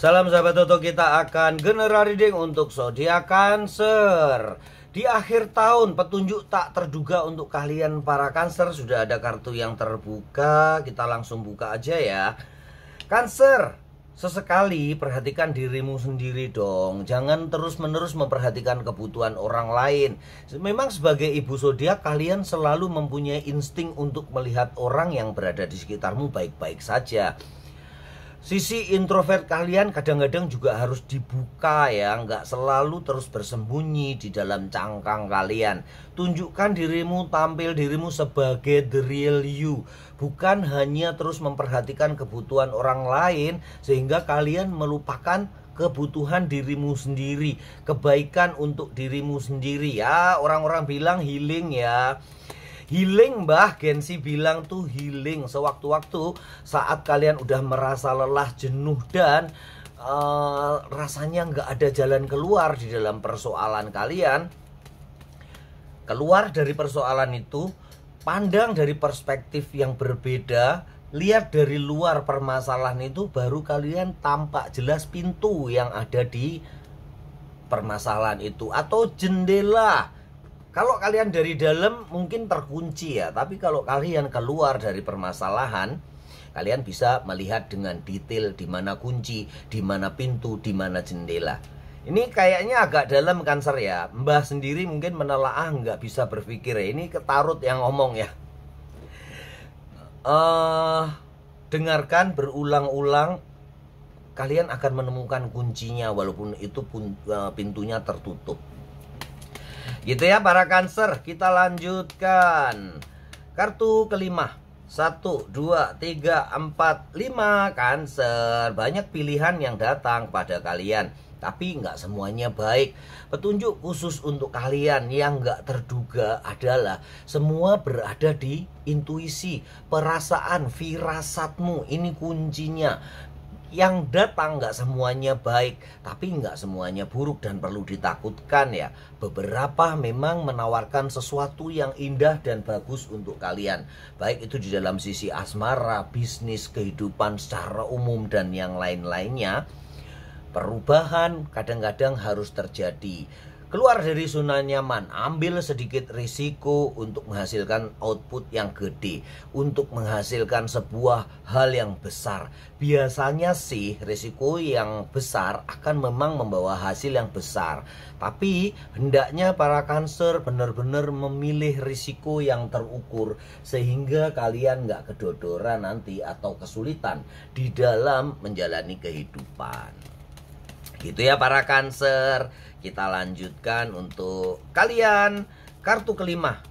Salam sahabat Toto, kita akan general reading untuk zodiak Cancer. Di akhir tahun, petunjuk tak terduga untuk kalian para Cancer. Sudah ada kartu yang terbuka, kita langsung buka aja ya. Cancer, sesekali perhatikan dirimu sendiri dong. Jangan terus-menerus memperhatikan kebutuhan orang lain. Memang sebagai ibu zodiak, kalian selalu mempunyai insting untuk melihat orang yang berada di sekitarmu baik-baik saja. Sisi introvert kalian kadang-kadang juga harus dibuka ya. Nggak selalu terus bersembunyi di dalam cangkang kalian. Tunjukkan dirimu, tampil dirimu sebagai the real you. Bukan hanya terus memperhatikan kebutuhan orang lain sehingga kalian melupakan kebutuhan dirimu sendiri. Kebaikan untuk dirimu sendiri ya. Orang-orang bilang healing ya. Healing, Mbah Gensi bilang tuh healing. Sewaktu-waktu saat kalian udah merasa lelah, jenuh dan rasanya nggak ada jalan keluar di dalam persoalan kalian. Keluar dari persoalan itu, pandang dari perspektif yang berbeda, lihat dari luar permasalahan itu, baru kalian tampak jelas pintu yang ada di permasalahan itu atau jendela. Kalau kalian dari dalam mungkin terkunci ya, tapi kalau kalian keluar dari permasalahan, kalian bisa melihat dengan detail di mana kunci, di mana pintu, di mana jendela. Ini kayaknya agak dalam Cancer ya. Mbah sendiri mungkin menelaah, nggak bisa berpikir ya. Ini ketarut yang ngomong ya. Dengarkan berulang-ulang, kalian akan menemukan kuncinya walaupun itu pun pintunya tertutup. Gitu ya para Cancer, kita lanjutkan. Kartu kelima. 1, 2, 3, 4, 5 Cancer. Banyak pilihan yang datang pada kalian, tapi nggak semuanya baik. Petunjuk khusus untuk kalian yang nggak terduga adalah semua berada di intuisi, perasaan, firasatmu. Ini kuncinya. Yang datang nggak semuanya baik, tapi nggak semuanya buruk dan perlu ditakutkan ya. Beberapa memang menawarkan sesuatu yang indah dan bagus untuk kalian, baik itu di dalam sisi asmara, bisnis, kehidupan secara umum dan yang lain-lainnya. Perubahan kadang-kadang harus terjadi. Keluar dari zona nyaman, ambil sedikit risiko untuk menghasilkan output yang gede, untuk menghasilkan sebuah hal yang besar. Biasanya sih risiko yang besar akan memang membawa hasil yang besar. Tapi hendaknya para Cancer benar-benar memilih risiko yang terukur sehingga kalian nggak kedodoran nanti atau kesulitan di dalam menjalani kehidupan. Gitu ya para Cancer. Kita lanjutkan untuk kalian. Kartu kelima.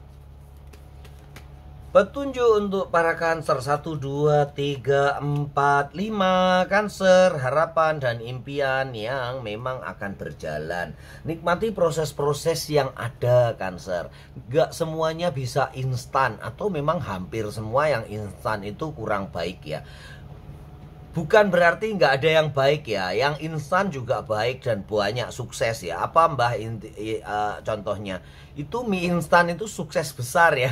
Petunjuk untuk para Cancer 1, 2, 3, 4, 5 Cancer. Harapan dan impian yang memang akan berjalan. Nikmati proses-proses yang ada Cancer. Gak semuanya bisa instan, atau memang hampir semua yang instan itu kurang baik ya. Bukan berarti nggak ada yang baik ya. Yang instan juga baik dan banyak sukses ya. Apa Mbah contohnya? Itu mie instan itu sukses besar ya.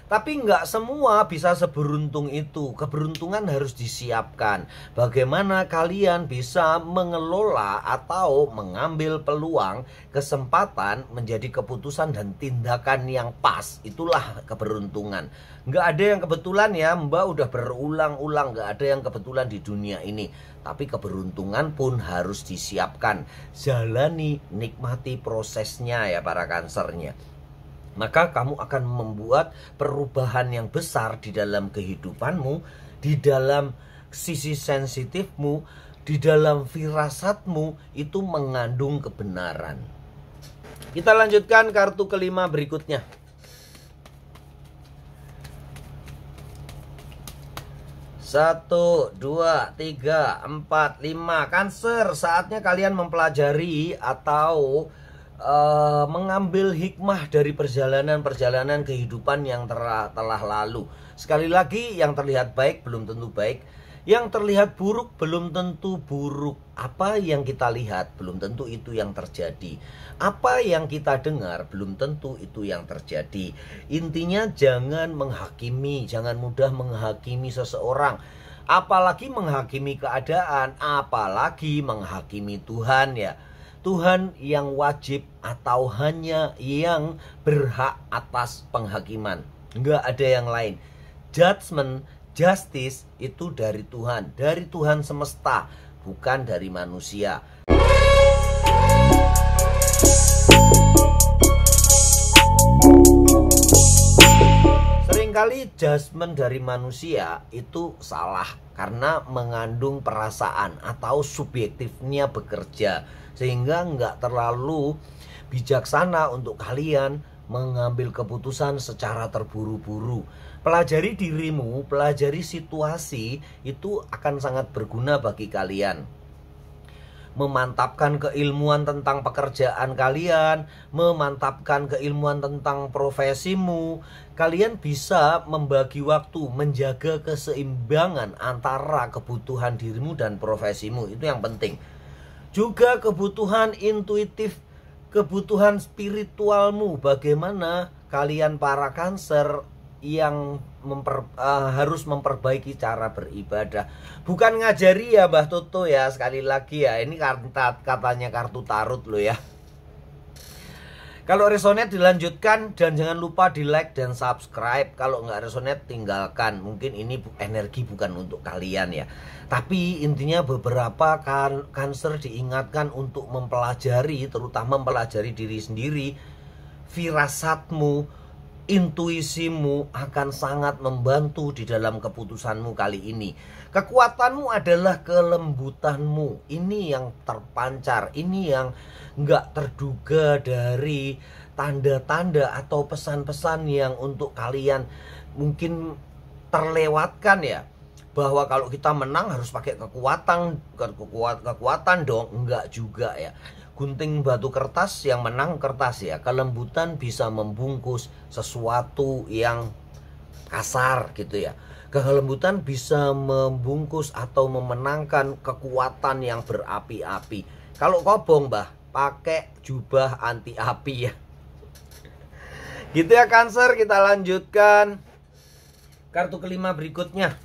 Tapi nggak semua bisa seberuntung itu. Keberuntungan harus disiapkan. Bagaimana kalian bisa mengelola atau mengambil peluang, kesempatan menjadi keputusan dan tindakan yang pas. Itulah keberuntungan. Nggak ada yang kebetulan ya. Mbak udah berulang-ulang, nggak ada yang kebetulan di dunia ini. Tapi keberuntungan pun harus disiapkan. Jalani, nikmati prosesnya ya para Cancernya. Maka kamu akan membuat perubahan yang besar di dalam kehidupanmu, di dalam sisi sensitifmu, di dalam firasatmu, itu mengandung kebenaran. Kita lanjutkan kartu kelima berikutnya. 1, 2, 3, 4, 5 Cancer. Saatnya kalian mempelajari atau mengambil hikmah dari perjalanan-perjalanan kehidupan yang telah lalu. Sekali lagi, yang terlihat baik belum tentu baik, yang terlihat buruk belum tentu buruk. Apa yang kita lihat belum tentu itu yang terjadi. Apa yang kita dengar belum tentu itu yang terjadi. Intinya jangan menghakimi, jangan mudah menghakimi seseorang. Apalagi menghakimi keadaan, apalagi menghakimi Tuhan ya. Tuhan yang wajib atau hanya yang berhak atas penghakiman. Enggak ada yang lain. Judgment, justice itu dari Tuhan semesta, bukan dari manusia. Seringkali judgment dari manusia itu salah karena mengandung perasaan atau subjektifnya bekerja, sehingga nggak terlalu bijaksana untuk kalian mengambil keputusan secara terburu-buru. Pelajari dirimu, pelajari situasi, itu akan sangat berguna bagi kalian. Memantapkan keilmuan tentang pekerjaan kalian, memantapkan keilmuan tentang profesimu. Kalian bisa membagi waktu, menjaga keseimbangan antara kebutuhan dirimu dan profesimu. Itu yang penting. Juga kebutuhan intuitif, kebutuhan spiritualmu. Bagaimana kalian para Cancer yang harus memperbaiki cara beribadah. Bukan ngajari ya Mbah Toto ya, sekali lagi ya, ini katanya kartu tarot loh ya. Kalau resonate dilanjutkan, dan jangan lupa di like dan subscribe. Kalau nggak resonate tinggalkan, mungkin ini energi bukan untuk kalian ya. Tapi intinya beberapa Cancer diingatkan untuk mempelajari, terutama mempelajari diri sendiri. Firasatmu, intuisimu akan sangat membantu di dalam keputusanmu kali ini. Kekuatanmu adalah kelembutanmu. Ini yang terpancar, ini yang nggak terduga dari tanda-tanda atau pesan-pesan yang untuk kalian mungkin terlewatkan ya. Bahwa kalau kita menang harus pakai kekuatan dong, enggak juga ya. Gunting batu kertas, yang menang kertas ya. Kelembutan bisa membungkus sesuatu yang kasar gitu ya. Kelembutan bisa membungkus atau memenangkan kekuatan yang berapi-api. Kalau kobong Mbah, pakai jubah anti api ya. Gitu ya Cancer, kita lanjutkan kartu kelima berikutnya.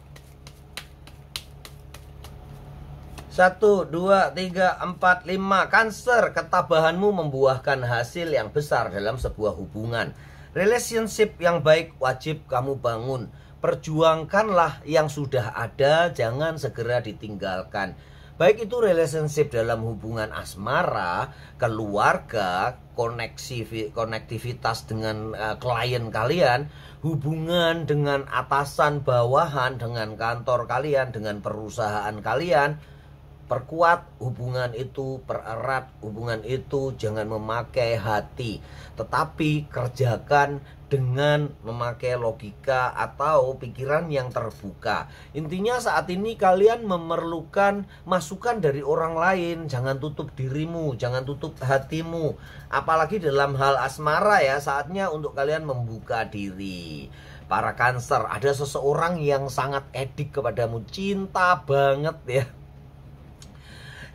1, 2, 3, 4, 5. Cancer, ketabahanmu membuahkan hasil yang besar dalam sebuah hubungan. Relationship yang baik wajib kamu bangun. Perjuangkanlah yang sudah ada, jangan segera ditinggalkan. Baik itu relationship dalam hubungan asmara, keluarga, konektivitas dengan klien kalian, hubungan dengan atasan bawahan, dengan kantor kalian, dengan perusahaan kalian. Perkuat hubungan itu, pererat hubungan itu, jangan memakai hati, tetapi kerjakan dengan memakai logika atau pikiran yang terbuka. Intinya saat ini kalian memerlukan masukan dari orang lain. Jangan tutup dirimu, jangan tutup hatimu. Apalagi dalam hal asmara ya, saatnya untuk kalian membuka diri. Para Cancer, ada seseorang yang sangat edik kepadamu, cinta banget ya.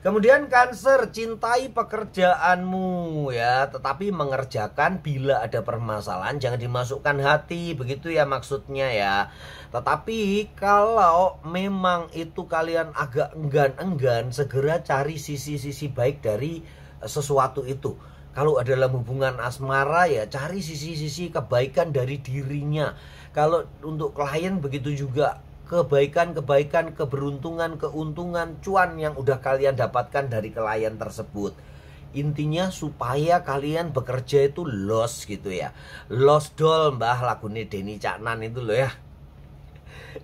Kemudian Cancer, cintai pekerjaanmu ya, tetapi mengerjakan bila ada permasalahan jangan dimasukkan hati, begitu ya maksudnya ya. Tetapi kalau memang itu kalian agak enggan, segera cari sisi-sisi baik dari sesuatu itu. Kalau dalam hubungan asmara ya cari sisi-sisi kebaikan dari dirinya. Kalau untuk klien begitu juga. Kebaikan, keberuntungan, keuntungan, cuan yang udah kalian dapatkan dari klien tersebut. Intinya supaya kalian bekerja itu los gitu ya. Los dol Mbah, lagune Denny Caknan itu loh ya.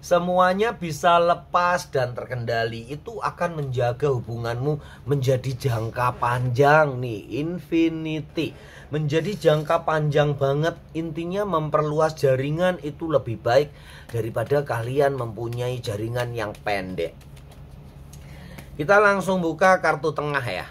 Semuanya bisa lepas dan terkendali. Itu akan menjaga hubunganmu menjadi jangka panjang nih, infinity. Menjadi jangka panjang banget. Intinya memperluas jaringan itu lebih baik daripada kalian mempunyai jaringan yang pendek. Kita langsung buka kartu tengah ya.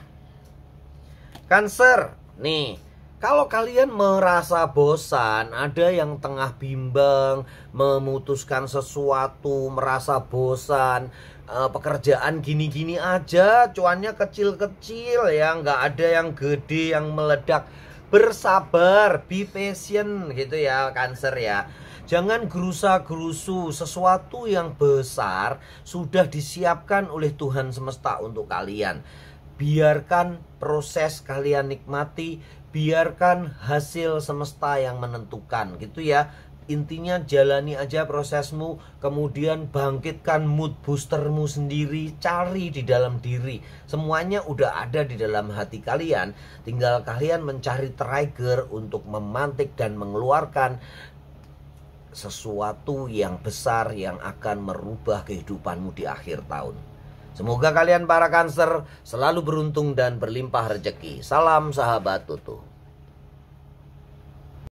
Cancer, nih, kalau kalian merasa bosan, ada yang tengah bimbang, memutuskan sesuatu, merasa bosan, pekerjaan gini-gini aja, cuannya kecil-kecil ya, nggak ada yang gede, yang meledak. Bersabar, be patient gitu ya Cancer ya. Jangan gerusa-gerusu, sesuatu yang besar sudah disiapkan oleh Tuhan semesta untuk kalian. Biarkan proses kalian nikmati, biarkan hasil semesta yang menentukan gitu ya. Intinya jalani aja prosesmu, kemudian bangkitkan mood boostermu sendiri, cari di dalam diri. Semuanya udah ada di dalam hati kalian. Tinggal kalian mencari trigger untuk memantik dan mengeluarkan sesuatu yang besar yang akan merubah kehidupanmu di akhir tahun. Semoga kalian para Cancer selalu beruntung dan berlimpah rezeki. Salam sahabat Tutu.